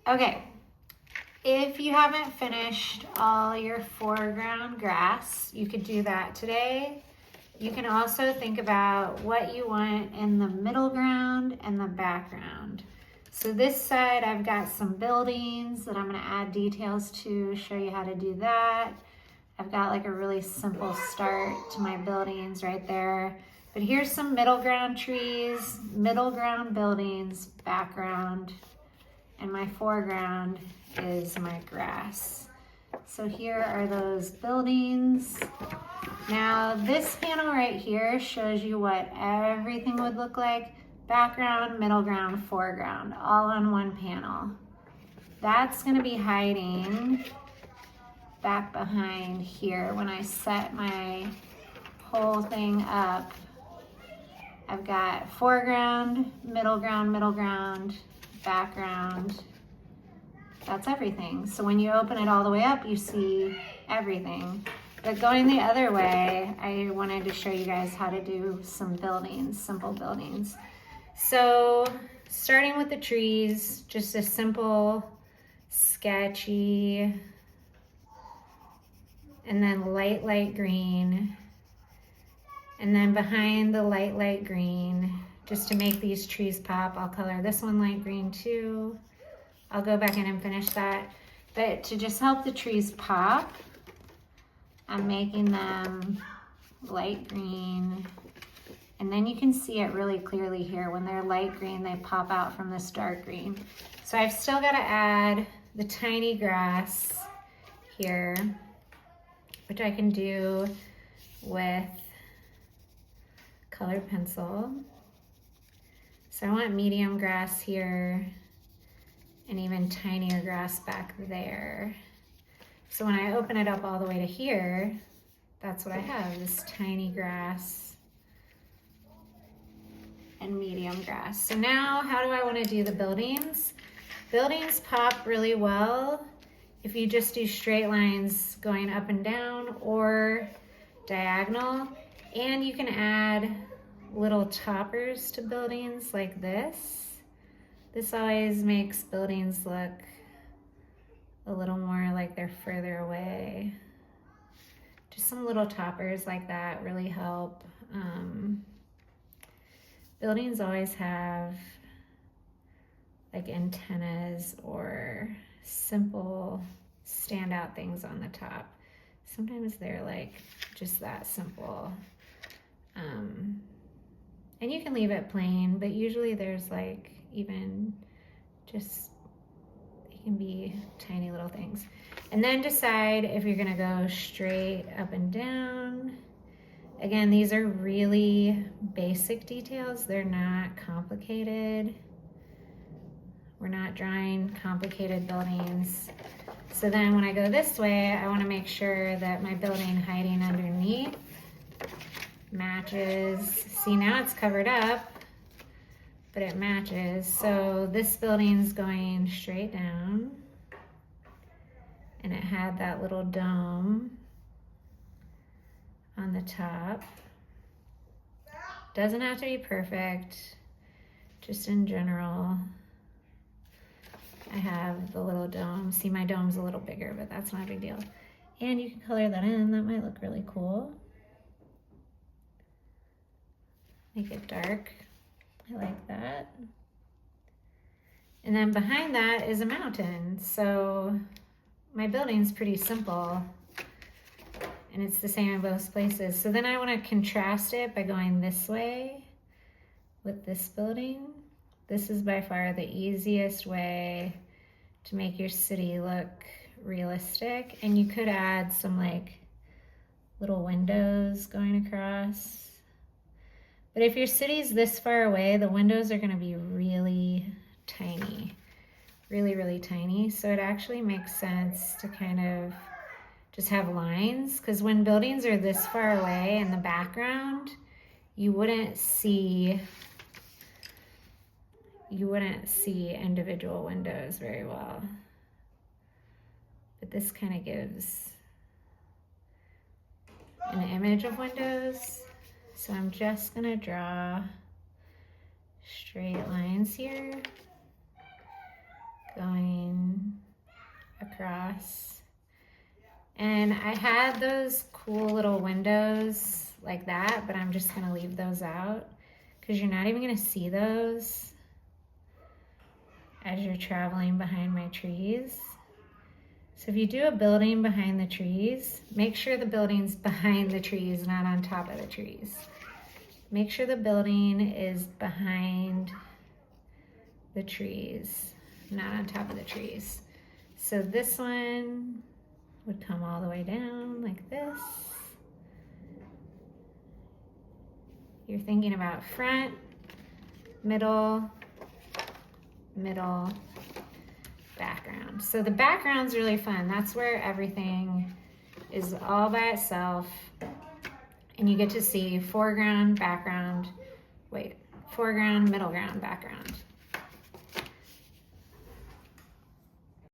Okay, if you haven't finished all your foreground grass, you could do that today. You can also think about what you want in the middle ground and the background. So this side, I've got some buildings that I'm gonna add details to, show you how to do that. I've got like a really simple start to my buildings right there. But here's some middle ground trees, middle ground buildings, background, and my foreground is my grass. So here are those buildings. Now this panel right here shows you what everything would look like. Background, middle ground, foreground, all on one panel. That's gonna be hiding back behind here when I set my whole thing up. I've got foreground, middle ground, background. That's everything. So when you open it all the way up, you see everything. But going the other way, I wanted to show you guys how to do some buildings, simple buildings. So starting with the trees, just a simple, sketchy, and then light green. And then behind the light green, just to make these trees pop, I'll color this one light green too. I'll go back in and finish that. But to just help the trees pop, I'm making them light green. And then you can see it really clearly here. When they're light green, they pop out from this dark green. So I've still got to add the tiny grass here, which I can do with colored pencil. So I want medium grass here and even tinier grass back there. So when I open it up all the way to here, that's what I have, this tiny grass and medium grass. So now how do I want to do the buildings? Buildings pop really well if you just do straight lines going up and down or diagonal. And you can add little toppers to buildings like this. This always makes buildings look a little more like they're further away. Just some little toppers like that really help. Buildings always have like antennas or simple standout things on the top. Sometimes they're like just that simple. And you can leave it plain, but usually there's like even just, it can be tiny little things. And then decide if you're gonna go straight up and down. Again, these are really basic details. They're not complicated. We're not drawing complicated buildings. So then when I go this way, I wanna make sure that my building hiding underneath matches. See, now it's covered up, but it matches. So this building's going straight down, and it had that little dome on the top. Doesn't have to be perfect, just in general. I have the little dome. See, my dome's a little bigger, but that's not a big deal. And you can color that in, that might look really cool. Make it dark, I like that. And then behind that is a mountain. So my building's pretty simple and it's the same in both places. So then I want to contrast it by going this way with this building. This is by far the easiest way to make your city look realistic. And you could add some like little windows going across. But if your city's this far away, the windows are going to be really tiny, really tiny. So it actually makes sense to kind of just have lines, because when buildings are this far away in the background, you wouldn't see individual windows very well. But this kind of gives an image of windows. So I'm just gonna draw straight lines here, going across. And I had those cool little windows like that, but I'm just gonna leave those out because you're not even gonna see those as you're traveling behind my trees. So if you do a building behind the trees, make sure the building's behind the trees, not on top of the trees. Make sure the building is behind the trees, not on top of the trees. So this one would come all the way down like this. You're thinking about front, middle, middle, background. So the background's really fun. That's where everything is all by itself. And you get to see foreground, background, foreground, middle ground, background.